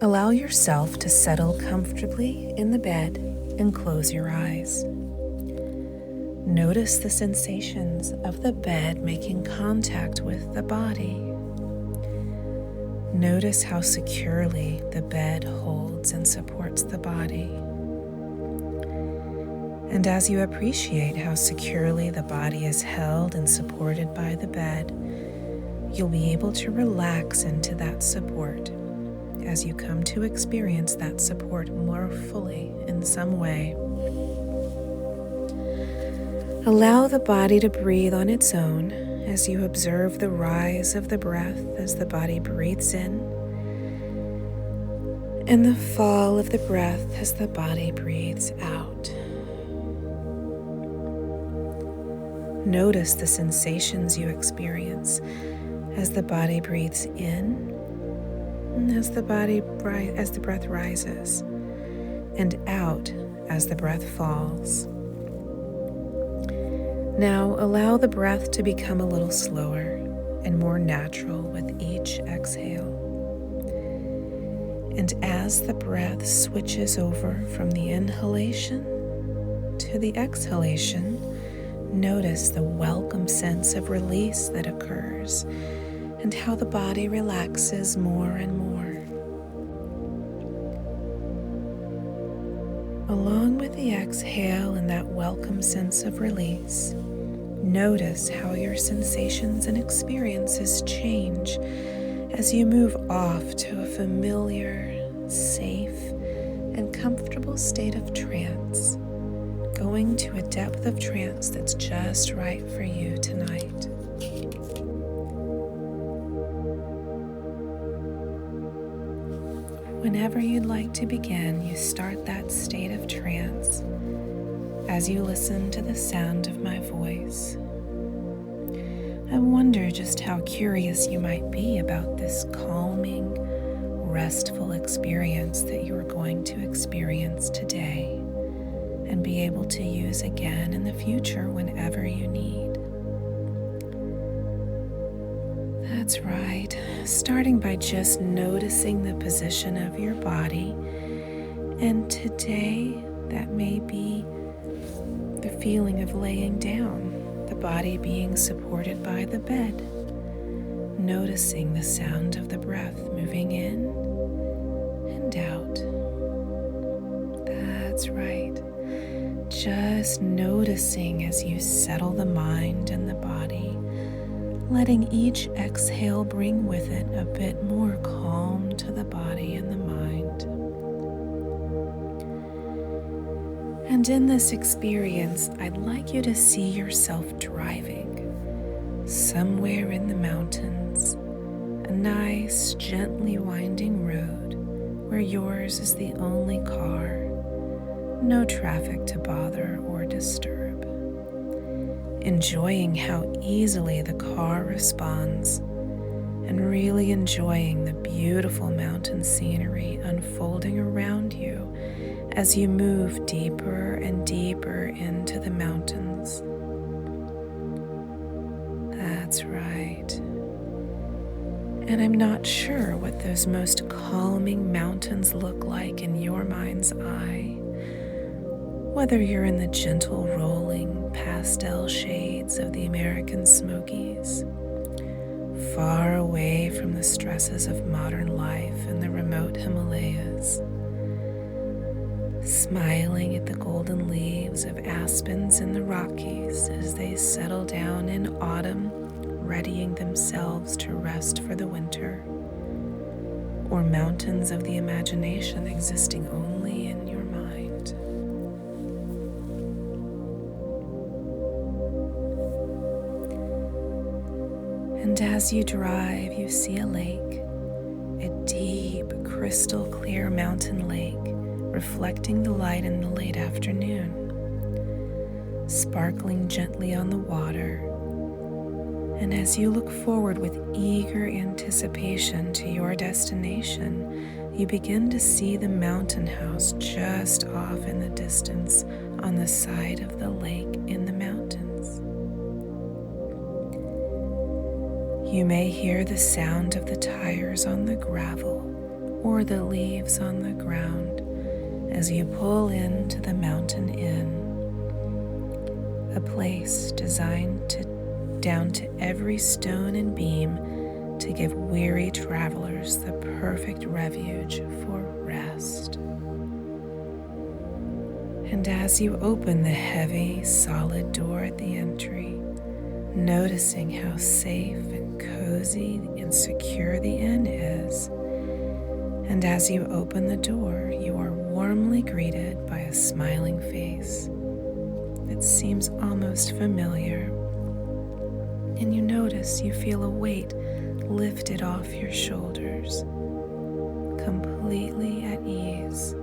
Allow yourself to settle comfortably in the bed and close your eyes. Notice the sensations of the bed making contact with the body. Notice how securely the bed holds and supports the body. And as you appreciate how securely the body is held and supported by the bed, you'll be able to relax into that support as you come to experience that support more fully in some way. Allow the body to breathe on its own as you observe the rise of the breath as the body breathes in, and the fall of the breath as the body breathes out. Notice the sensations you experience as the body breathes in, and as the breath rises, and out as the breath falls. Now allow the breath to become a little slower and more natural with each exhale. And as the breath switches over from the inhalation to the exhalation, notice the welcome sense of release that occurs and how the body relaxes more and more. Along with the exhale and that welcome sense of release, notice how your sensations and experiences change as you move off to a familiar, safe, and comfortable state of trance, going to a depth of trance that's just right for you tonight. Whenever you'd like to begin, you start that state of trance as you listen to the sound of my voice. I wonder just how curious you might be about this calming, restful experience that you are going to experience today and be able to use again in the future whenever you need. That's right, starting by just noticing the position of your body, and today that may be the feeling of laying down, the body being supported by the bed, noticing the sound of the breath moving in and out. That's right, just noticing as you settle the mind and the body, letting each exhale bring with it a bit more calm to the body and the mind. And in this experience, I'd like you to see yourself driving somewhere in the mountains, a nice, gently winding road where yours is the only car, no traffic to bother or disturb. Enjoying how easily the car responds and really enjoying the beautiful mountain scenery unfolding around you as you move deeper and deeper into the mountains. That's right. And I'm not sure what those most calming mountains look like in your mind's eye, whether you're in the gentle rolling pastel shades of the American Smokies, far away from the stresses of modern life in the remote Himalayas, smiling at the golden leaves of aspens in the Rockies as they settle down in autumn, readying themselves to rest for the winter, or mountains of the imagination existing only in your mind. And as you drive, you see a lake, a deep, crystal clear mountain lake reflecting the light in the late afternoon, sparkling gently on the water. And as you look forward with eager anticipation to your destination, you begin to see the mountain house just off in the distance on the side of the lake in the mountains. You may hear the sound of the tires on the gravel or the leaves on the ground as you pull into the Mountain Inn, a place designed down to every stone and beam to give weary travelers the perfect refuge for rest. And as you open the heavy, solid door at the entry, noticing how safe and cozy and secure the inn is, and as you open the door, you are warmly greeted by a smiling face that seems almost familiar, and you notice you feel a weight lifted off your shoulders, completely at ease.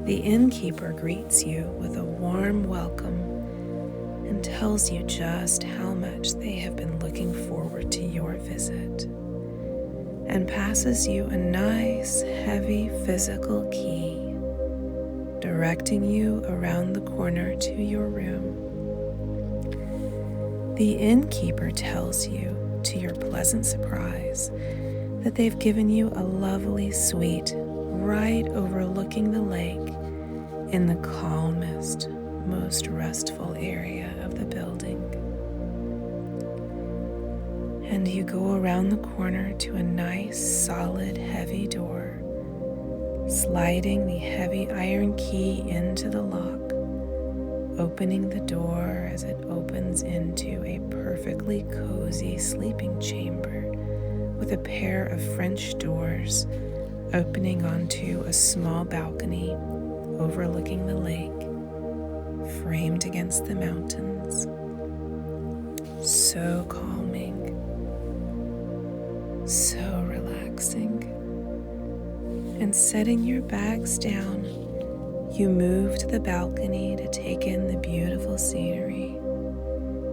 The innkeeper greets you with a warm welcome and tells you just how much they have been looking forward to your visit, and passes you a nice, heavy physical key, directing you around the corner to your room. The innkeeper tells you, to your pleasant surprise, that they've given you a lovely suite right overlooking the lake in the calmest, most restful area of the building. And you go around the corner to a nice, solid, heavy door, sliding the heavy iron key into the lock, opening the door as it opens into a perfectly cozy sleeping chamber with a pair of French doors opening onto a small balcony overlooking the lake, framed against the mountains. So calming, so relaxing. And setting your bags down, you move to the balcony to take in the beautiful scenery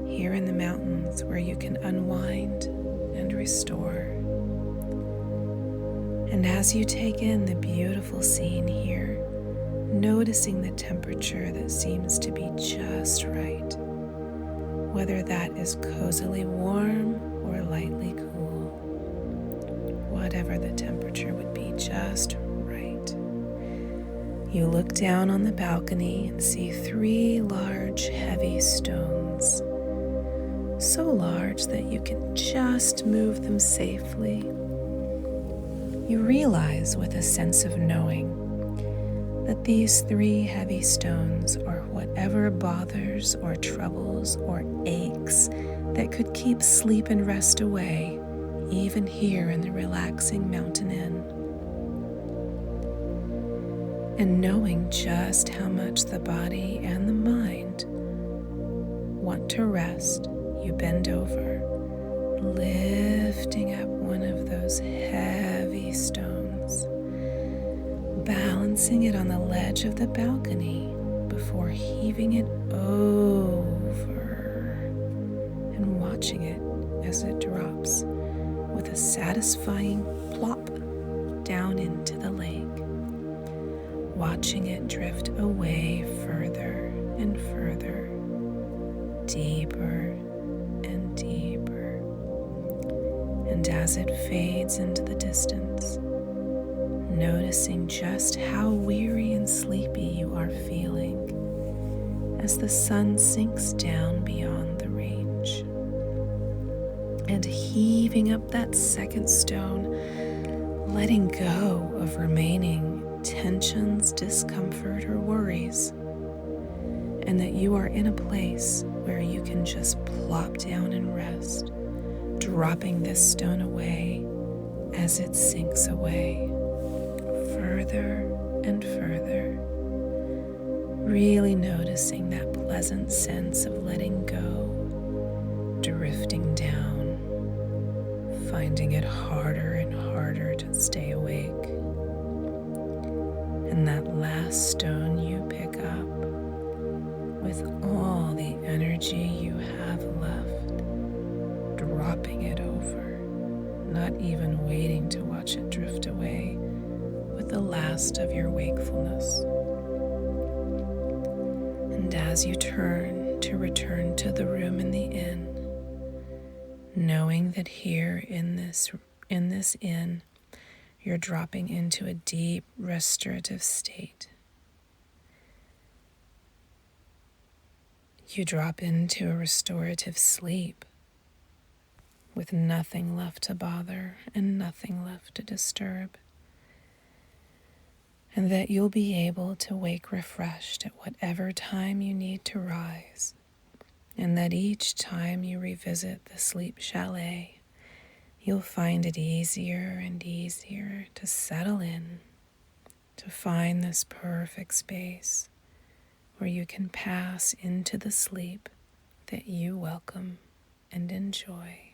here in the mountains, where you can unwind and restore. And as you take in the beautiful scene here, noticing the temperature that seems to be just right, whether that is cozily warm or lightly cool, whatever the temperature would be just right. You look down on the balcony and see 3 large, heavy stones, so large that you can just move them safely. You realize with a sense of knowing that these 3 heavy stones are whatever bothers or troubles or aches that could keep sleep and rest away, even here in the relaxing Mountain Inn. And knowing just how much the body and the mind want to rest, you bend over, lifting up one of those heavy stones, balancing it on the ledge of the balcony before heaving it over and watching it as it drops with a satisfying plop down into the lake, watching it drift away further and further, deeper and deeper. And as it fades into the distance, noticing just how weary and sleepy you are feeling as the sun sinks down beyond the range, and heaving up that second stone, letting go of remaining tensions, discomfort, or worries, and that you are in a place where you can just plop down and rest, dropping this stone away as it sinks away further and further, really noticing that pleasant sense of letting go, drifting down, finding it harder and harder to stay awake. And that last stone you pick up, with all the energy you have left, dropping it over, not even waiting to watch it drift away with the last of your wakefulness. And as you turn to return to the room in the inn, knowing that here in this inn, you're dropping into a deep restorative state. You drop into a restorative sleep with nothing left to bother and nothing left to disturb. And that you'll be able to wake refreshed at whatever time you need to rise. And that each time you revisit the sleep chalet, you'll find it easier and easier to settle in, to find this perfect space where you can pass into the sleep that you welcome and enjoy.